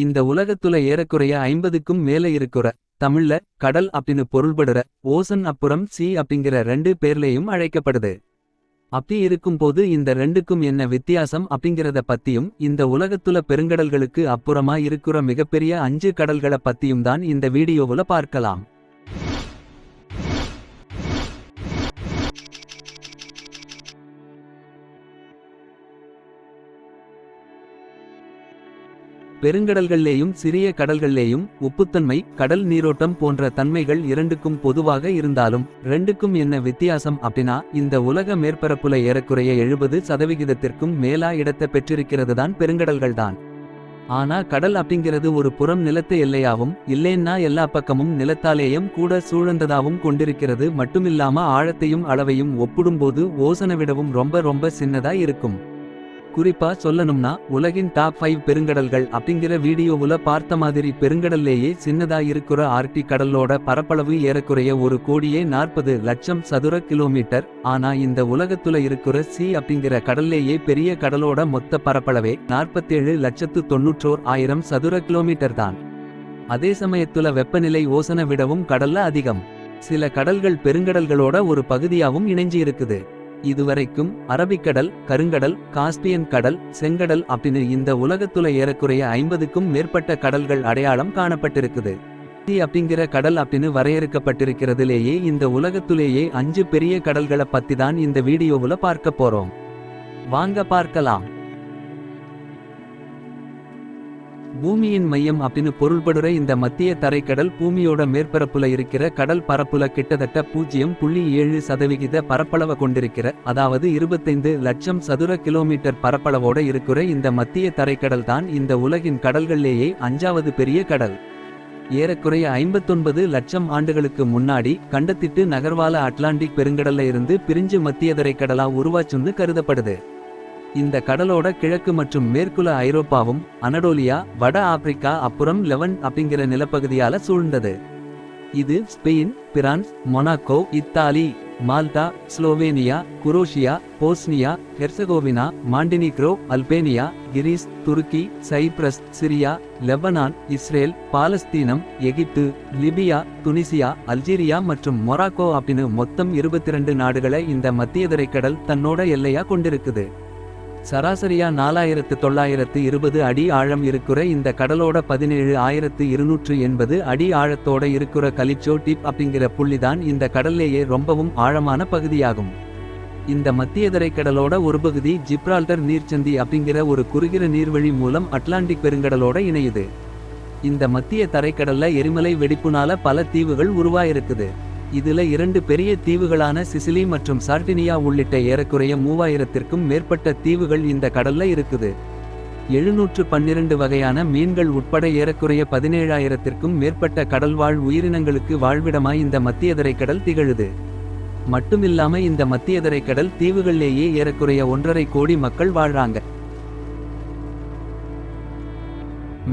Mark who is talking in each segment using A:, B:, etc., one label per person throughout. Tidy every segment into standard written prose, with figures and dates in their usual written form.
A: இந்த உலகத்துல ஏறக்குறைய 50க்கும் மேல இருக்குற. தமிழ்ல கடல் அப்படின்னு பொருள்படுற ஓசன் அப்புறம் சி அப்படிங்கிற ரெண்டு பேர்லயும் அழைக்கப்படுது. அப்படி இருக்கும்போது இந்த ரெண்டுக்கும் என்ன வித்தியாசம் அப்படிங்கிறத பத்தியும் இந்த உலகத்துல பெருங்கடல்களுக்கு அப்புறமா இருக்குற மிகப்பெரிய 5 கடல்களை பத்தியும் தான் இந்த வீடியோவுல பார்க்கலாம். பெருங்கடல்கள்லேயும் சிறிய கடல்கள்லேயும் உப்புத்தன்மை கடல் நீரோட்டம் போன்ற தன்மைகள் இரண்டுக்கும் பொதுவாக இருந்தாலும் ரெண்டுக்கும் என்ன வித்தியாசம் அப்படின்னா இந்த உலக மேற்பரப்புல ஏறக்குறைய 70% மேலா இடத்தை பெற்றிருக்கிறது தான் பெருங்கடல்கள் தான். ஆனா கடல் அப்படிங்கிறது ஒரு புறம் நிலத்தை எல்லையாவும் இல்லேன்னா எல்லா பக்கமும் நிலத்தாலேயும் கூட சூழந்ததாவும் கொண்டிருக்கிறது மட்டுமில்லாம ஆழத்தையும் அளவையும் ஒப்பிடும்போது ஓசனை விடவும் ரொம்ப ரொம்ப சின்னதா இருக்கும். குறிப்பா சொல்லணும்னா உலகின் டாப் 5 பெருங்கடல்கள் அப்படிங்கிற வீடியோவுல பார்த்த மாதிரி பெருங்கடல்லேயே சின்னதா இருக்கிற ஆர்க்டிக் கடலோட பரப்பளவு ஏறக்குறைய 1,40,00,000 சதுர கிலோமீட்டர். ஆனா இந்த உலகத்துல இருக்கிற சி அப்படிங்கிற கடல்லேயே பெரிய கடலோட மொத்த பரப்பளவே 47,91,000 சதுர கிலோமீட்டர் தான். அதே சமயத்துல வெப்பநிலை ஓசனை விடவும் கடல்ல அதிகம். சில கடல்கள் பெருங்கடல்களோட ஒரு பகுதியாவும் இணைஞ்சி இருக்குது. இதுவரைக்கும் அரபிக்கடல் கருங்கடல் காஸ்பியன் கடல் செங்கடல் அப்படின்னு இந்த உலகத்துல ஏறக்குறைய 50க்கும் மேற்பட்ட கடல்கள் அடையாளம் காணப்பட்டிருக்குது. அப்படிங்கிற கடல் அப்படின்னு வரையறுக்கப்பட்டிருக்கிறதுலேயே இந்த உலகத்திலேயே 5 பெரிய கடல்களை பத்தி தான் இந்த வீடியோவுல பார்க்க போறோம். வாங்க பார்க்கலாம். பூமியின் மையம் அப்படின்னு பொருள்படுற இந்த மத்திய தரைக்கடல் பூமியோட மேற்பரப்புல இருக்கிற கடல் பரப்புல கிட்டத்தட்ட 0.7% பரப்பளவை கொண்டிருக்கிற அதாவது 25 லட்சம் சதுர கிலோமீட்டர் பரப்பளவோட இருக்கிற இந்த மத்திய தரைக்கடல் தான் இந்த உலகின் கடல்கள்லேயே 5வது பெரிய கடல். ஏறக்குறைய 59 லட்சம் ஆண்டுகளுக்கு முன்னாடி கண்டத்திட்டு நகர்வால அட்லாண்டிக் பெருங்கடல்ல இருந்து பிரிஞ்சு மத்திய தரைக்கடலா உருவாச்சுன்னு கருதப்படுது. இந்த கடலோட கிழக்கு மற்றும் மேற்குல ஐரோப்பாவும் அனடோலியா வட ஆப்பிரிக்கா அப்புறம் லெவன்ட் அப்படிங்கிற நிலப்பகுதியால சூழ்ந்தது. இது Spain France Monaco Italy Malta Slovenia Croatia Bosnia Herzegovina Montenegro Albania Greece Turkey Cyprus Syria Lebanon Israel பாலஸ்தீனம் எகிப்து லிபியா துனிசியா அல்ஜீரியா மற்றும் மொராக்கோ அப்படின்னு மொத்தம் 22 நாடுகளை இந்த மத்திய தரைக்கடல் தன்னோட எல்லையா கொண்டிருக்குது. சராசரியா 4920 அடி ஆழம் இருக்கிற இந்த கடலோட 17,280 அடி ஆழத்தோட இருக்கிற கலிப்சோ டிப் அப்படிங்கிற புள்ளிதான் இந்த கடல்லேயே ரொம்பவும் ஆழமான பகுதியாகும். இந்த மத்திய தரைக்கடலோட ஒரு பகுதி ஜிப்ரால்டர் நீர்ச்சந்தி அப்படிங்கிற ஒரு குறுகிற நீர்வழி மூலம் அட்லாண்டிக் பெருங்கடலோட இணையுது. இந்த மத்திய தரைக்கடல்ல எரிமலை வெடிப்புனால பல தீவுகள் உருவாயிருக்குது. இதுல 2 பெரிய தீவுகளான சிசிலி மற்றும் சார்டினியா உள்ளிட்ட ஏறக்குறைய 3000த்திற்கும் மேற்பட்ட தீவுகள் இந்த கடல்ல இருக்குது. 712 வகையான மீன்கள் உட்பட ஏறக்குறைய 17,000த்திற்கும் மேற்பட்ட கடல்வாழ் உயிரினங்களுக்கு வாழ்விடமாய் இந்த மத்திய தரைக்கடல் திகழுது. மட்டுமில்லாம இந்த மத்திய தரைக்கடல் தீவுகள்லேயே ஏறக்குறைய 1.5 கோடி மக்கள் வாழ்றாங்க.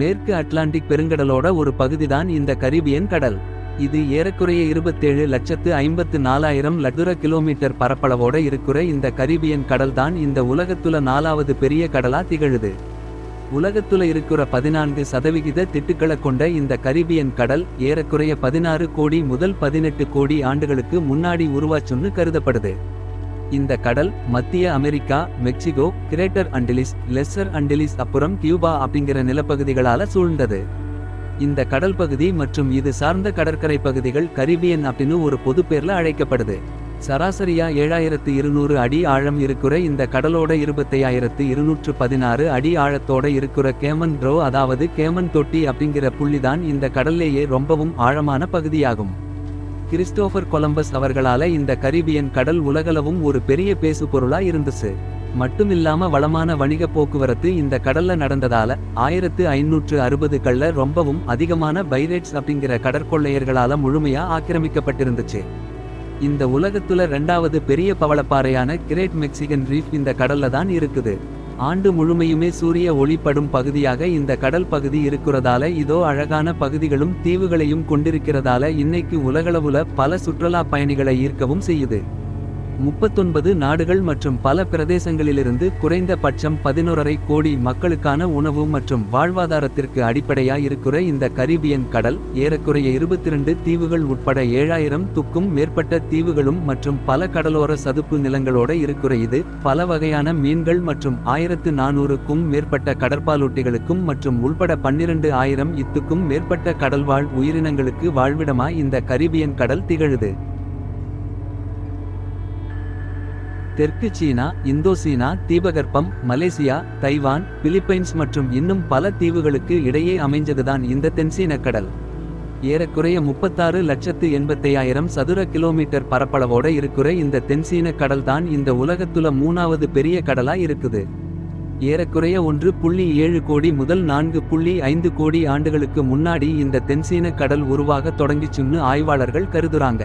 A: மேற்கு அட்லாண்டிக் பெருங்கடலோட ஒரு பகுதிதான் இந்த கரீபியன் கடல். இது ஏறக்குறைய 27,54,000 சதுர கிலோமீட்டர் பரப்பளவோட இருக்கிற இந்த கரீபியன் கடல் தான் இந்த உலகத்துல 4வது பெரிய கடலா திகழுது. உலகத்துல இருக்கிற 14% திட்டுக்களை கொண்ட இந்த கரீபியன் கடல் ஏறக்குறைய 16 கோடி முதல் 18 கோடி ஆண்டுகளுக்கு முன்னாடி உருவாச்சுன்னு கருதப்படுது. இந்த கடல் மத்திய அமெரிக்கா மெக்சிகோ கிரேட்டர் அண்டிலிஸ் லெஸ்ஸர் அண்டிலிஸ் அப்புறம் கியூபா அப்படிங்கிற நிலப்பகுதிகளால சூழ்ந்தது. இந்த கடல் பகுதி மற்றும் இது சார்ந்த கடற்கரை பகுதிகள் கரீபியன் அப்படின்னு ஒரு பொது பேர்ல அழைக்கப்படுது. சராசரியா 7200 அடி ஆழம் இருக்கிற இந்த கடலோட 25,216 அடி ஆழத்தோட இருக்கிற கேமன் ட்ரோ அதாவது கேமன் தொட்டி அப்படிங்கிற புள்ளிதான் இந்த கடல்லேயே ரொம்பவும் ஆழமான பகுதியாகும். கிறிஸ்டோபர் கொலம்பஸ் அவர்களால இந்த கரீபியன் கடல் உலகளவும் ஒரு பெரிய பேசு பொருளா இருந்துச்சு. மட்டுமில்லாம வளமான வணிக போக்குவரத்து இந்த கடல்ல நடந்ததால 1560கள்ல ரொம்பவும் அதிகமான பைரேட்ஸ் அப்படிங்கிற கடற்கொள்ளையர்களால முழுமையா ஆக்கிரமிக்கப்பட்டிருந்துச்சு. இந்த உலகத்துல 2வது பெரிய பவளப்பாறையான கிரேட் மெக்சிகன் ரீஃப் இந்த கடல்ல தான் இருக்குது. ஆண்டு முழுமையுமே சூரிய ஒளிப்படும் பகுதியாக இந்த கடல் பகுதி இருக்கிறதால இதோ அழகான பகுதிகளும் தீவுகளையும் கொண்டிருக்கிறதால இன்னைக்கு உலகளவுல பல சுற்றுலா பயணிகளை ஈர்க்கவும் செய்யுது. 39 நாடுகள் மற்றும் பல பிரதேசங்களிலிருந்து குறைந்த பட்சம் 11,5 கோடி மக்களுக்கான உணவு மற்றும் வாழ்வாதாரத்திற்கு அடிப்படையாய் இருக்கிற இந்த கரீபியன் கடல் ஏறக்குறைய 22 தீவுகள் உட்பட 7,000த்துக்கும் மேற்பட்ட தீவுகளும் மற்றும் பல கடலோர சதுப்பு நிலங்களோட இருக்கிற இது பல வகையான மீன்கள் மற்றும் 1,400க்கும் மேற்பட்ட கடற்பாலூட்டிகளுக்கும் மற்றும் உள்பட 12,000த்துக்கும் மேற்பட்ட கடல்வாழ் உயிரினங்களுக்கு வாழ்விடமாய் இந்த கரீபியன் கடல் திகழுது. தெற்கு சீனா, இந்தோசீனா தீபகற்பம், மலேசியா, தைவான், பிலிப்பைன்ஸ் மற்றும் இன்னும் பல தீவுகளுக்கு இடையே அமைஞ்சதுதான் இந்த தென்சீன கடல். ஏறக்குறைய 36,85,000 சதுர கிலோமீட்டர் பரப்பளவோட இருக்கிற இந்த தென்சீன கடல் தான் இந்த உலகத்துல 3வது பெரிய கடலா இருக்குது. ஏறக்குறைய 1.7 கோடி முதல் 4.5 கோடி ஆண்டுகளுக்கு முன்னாடி இந்த தென்சீன கடல் உருவாக தொடங்கிச்சுன்னு ஆய்வாளர்கள் கருதுறாங்க.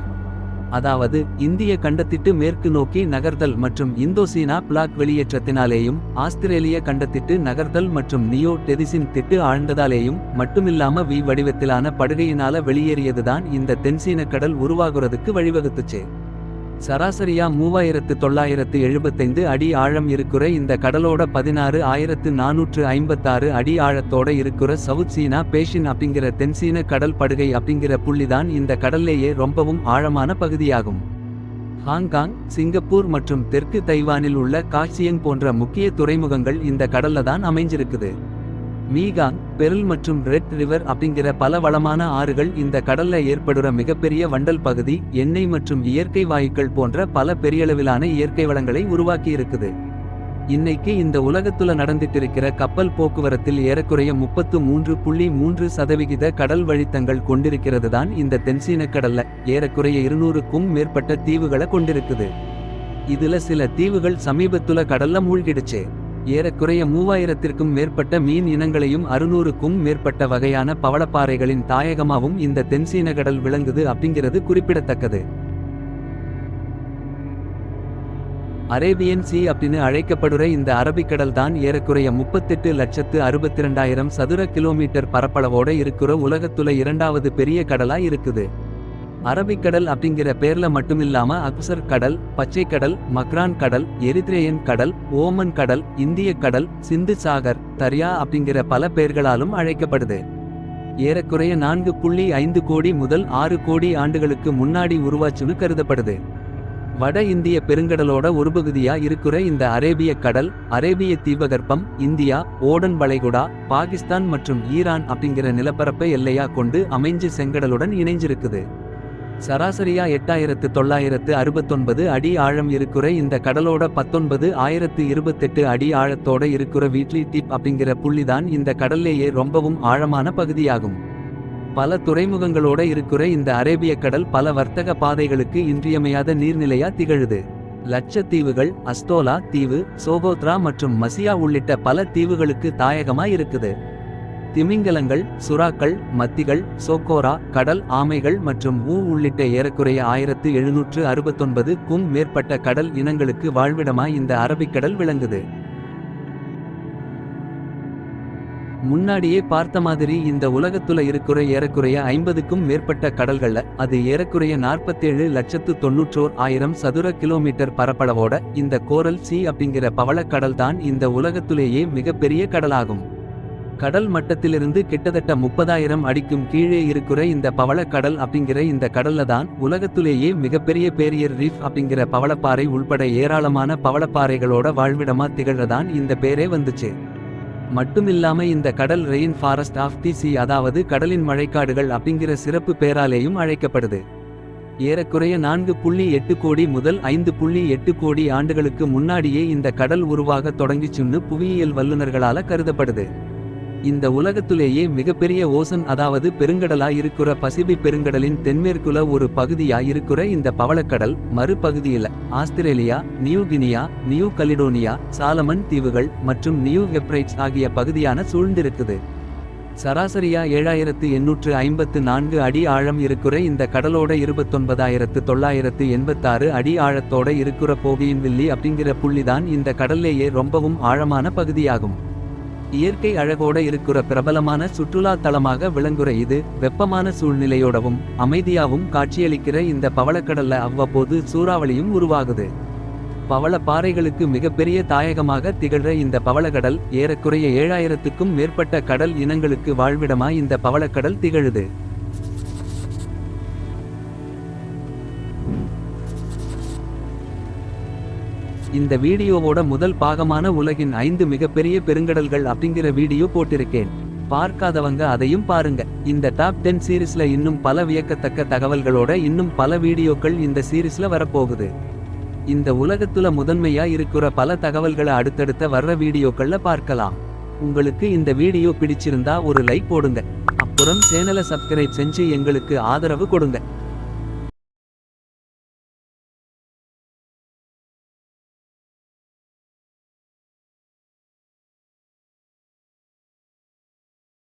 A: அதாவது இந்திய கண்டத்திட்டு மேற்கு நோக்கி நகர்தல் மற்றும் இந்தோசீனா பிளாக் வெளியேற்றத்தினாலேயும் ஆஸ்திரேலிய கண்டத்திட்டு நகர்தல் மற்றும் நியோ டெதிசின் திட்டு ஆழ்ந்ததாலேயும் மட்டுமில்லாம வி வடிவத்திலான படுகையினால வெளியேறியதுதான் இந்த தென்சீன கடல் உருவாகுறதுக்கு வழிவகுத்துச்சு. சராசரியா 3,975 அடி ஆழம் இருக்கிற இந்த கடலோட 16,456 அடி ஆழத்தோட இருக்கிற சவுத் சீனா பேஷின் அப்படிங்கிற தென்சீன கடல் படுகை அப்படிங்கிற புள்ளிதான் இந்த கடல்லேயே ரொம்பவும் ஆழமான பகுதியாகும். ஹாங்காங், சிங்கப்பூர் மற்றும் தெற்கு தைவானில் உள்ள காக்சியங் போன்ற முக்கிய துறைமுகங்கள் இந்த கடல்ல தான் அமைஞ்சிருக்குது. மீகாங், பெரில் மற்றும் ரெட் ரிவர் அப்படிங்கிற பல வளமான ஆறுகள் இந்த கடல்ல ஏற்படுற மிகப்பெரிய வண்டல் பகுதி, எண்ணெய் மற்றும் இயற்கை வாயுக்கள் போன்ற பல பெரியளவிலான இயற்கை வளங்களை உருவாக்கி இருக்குது. இன்னைக்கு இந்த உலகத்துல நடந்துட்டிருக்கிற கப்பல் போக்குவரத்தில் ஏறக்குறைய 33.3% கடல் வழித்தங்கள் கொண்டிருக்கிறது தான் இந்த தென்சீன கடல்ல ஏறக்குறைய 200க்கும் மேற்பட்ட தீவுகளை கொண்டிருக்குது. இதுல சில தீவுகள் சமீபத்துல கடல்ல மூழ்கிடுச்சு. ஏறக்குறைய 3,000த்திற்கும் மேற்பட்ட மீன் இனங்களையும் 600க்கும் மேற்பட்ட வகையான பவளப்பாறைகளின் தாயகமாவும் இந்த தென்சீன கடல் விளங்குது அப்படிங்கிறது குறிப்பிடத்தக்கது. அரேபியன் சீ அப்படின்னு அழைக்கப்படுற இந்த அரபிக்கடல் தான் ஏறக்குறைய 38,62,000 சதுர கிலோமீட்டர் பரப்பளவோட இருக்கிற உலகத்துல 2வது பெரிய கடலா இருக்குது. அரபிக்கடல் அப்படிங்கிற பேர்ல மட்டுமில்லாம அக்சர் கடல், பச்சை கடல், மக்ரான் கடல், எரித்ரேயன் கடல், ஓமன் கடல், இந்திய கடல், சிந்து சாகர், தர்யா அப்படிங்கிற பல பெயர்களாலும் அழைக்கப்படுது. ஏறக்குறைய 4.5 கோடி முதல் 6 கோடி ஆண்டுகளுக்கு முன்னாடி உருவாச்சுன்னு கருதப்படுது. வட இந்திய பெருங்கடலோட ஒரு பகுதியா இருக்கிற இந்த அரேபிய கடல் அரேபிய தீபகற்பம், இந்தியா, ஓடன் வளைகுடா, பாகிஸ்தான் மற்றும் ஈரான் அப்படிங்கிற நிலப்பரப்பை எல்லையா கொண்டு அமைஞ்சு செங்கடலுடன் இணைஞ்சிருக்குது. சராசரியா 8,969 அடி ஆழம் இருக்கிற இந்த கடலோட 19,028 அடி ஆழத்தோட இருக்கிற வீட்லி டிப் அப்படிங்கிற புள்ளிதான் இந்த கடல்லேயே ரொம்பவும் ஆழமான பகுதியாகும். பல துறைமுகங்களோட இருக்கிற இந்த அரேபிய கடல் பல வர்த்தக பாதைகளுக்கு இன்றியமையாத நீர்நிலையா திகழுது. லட்சத்தீவுகள், அஸ்தோலா தீவு, சோகோத்ரா மற்றும் மசியா உள்ளிட்ட பல தீவுகளுக்கு தாயகமா இருக்குது. திமிங்கலங்கள், சுறாக்கள், மத்திகள், சோக்கோரா, கடல் ஆமைகள் மற்றும் உள்ளிட்ட ஏறக்குறைய 1,769க்கும் மேற்பட்ட கடல் இனங்களுக்கு வாழ்விடமாய் இந்த அரபிக்கடல் விளங்குது. முன்னாடியே பார்த்த மாதிரி இந்த உலகத்துல இருக்கிற ஏறக்குறைய 50க்கும் மேற்பட்ட கடல்கள்ல அது ஏறக்குறைய 47,91,000 சதுர கிலோமீட்டர் பரப்பளவோட இந்த கோரல் சீ அப்படிங்கிற பவளக்கடல் தான் இந்த உலகத்திலேயே மிகப்பெரிய கடலாகும். கடல் மட்டத்திலிருந்து கிட்டத்தட்ட 30,000 அடிக்கும் கீழே இருக்கிற இந்த பவளக்கடல் அப்படிங்கிற இந்த கடல்ல தான் உலகத்திலேயே மிகப்பெரிய பேரியர் ரீஃப் அப்படிங்கிற பவளப்பாறை உள்பட ஏராளமான பவளப்பாறைகளோட வாழ்விடமா திகழதான் இந்த பேரே வந்துச்சு. மட்டுமில்லாம இந்த கடல் ரெயின் ஃபாரஸ்ட் ஆஃப் தி சீ அதாவது கடலின் மழைக்காடுகள் அப்படிங்கிற சிறப்பு பேராலேயும் அழைக்கப்படுது. ஏறக்குறைய 4.8 கோடி முதல் 5.8 கோடி ஆண்டுகளுக்கு முன்னாடியே இந்த கடல் உருவாக தொடங்கிச்சுன்னு புவியியல் வல்லுநர்களால கருதப்படுது. இந்த உலகத்திலேயே மிகப்பெரிய ஓசன் அதாவது பெருங்கடலா இருக்கிற பசிபிக் பெருங்கடலின் தென்மேற்குல ஒரு பகுதியா இருக்கிற இந்த பவளக்கடல் மறுபகுதியில Australia, New Guinea, New Caledonia, Solomon தீவுகள் மற்றும் நியூ ஹெப்ரைட்ஸ் ஆகிய பகுதியான சூழ்ந்திருக்குது. சராசரியா 7,854 அடி ஆழம் இருக்கிற இந்த கடலோட 29,986 அடி ஆழத்தோட இருக்கிற போகியின்வில்லி அப்படிங்கிற புள்ளிதான் இந்த கடல்லேயே ரொம்பவும் ஆழமான பகுதியாகும். இயற்கை அழகோட இருக்கிற பிரபலமான சுற்றுலா தலமாக விளங்குற இது வெப்பமான சூழ்நிலையோடவும் அமைதியாவும் காட்சியளிக்கிற இந்த பவளக்கடல்ல அவ்வப்போது சூறாவளியும் உருவாகுது. பவள பாறைகளுக்கு மிகப்பெரிய தாயகமாக திகழ்ற இந்த பவளக்கடல் ஏறக்குறைய 7000க்கும் மேற்பட்ட கடல் இனங்களுக்கு வாழ்விடமாய் இந்த பவளக்கடல் திகழுது. இந்த வீடியோவோட முதல் பாகமான உலகின் 5 மிகப்பெரிய பெருங்கடல்கள் அப்படிங்கிற வீடியோ போட்டிருக்கேன். பார்க்காதவங்க அதையும் பாருங்க. இந்த டாப் 10 சீரிஸ்ல இன்னும் பல வியக்கத்தக்க தகவல்களோட இன்னும் பல வீடியோக்கள் இந்த சீரிஸ்ல வரப்போகுது. இந்த உலகத்துல முதன்மையா இருக்கிற பல தகவல்களை அடுத்தடுத்த வர்ற வீடியோக்கள்ல பார்க்கலாம். உங்களுக்கு இந்த வீடியோ பிடிச்சிருந்தா ஒரு லைக் போடுங்க. அப்புறம் சேனலை சப்ஸ்கிரைப் செஞ்சு எங்களுக்கு ஆதரவு கொடுங்க.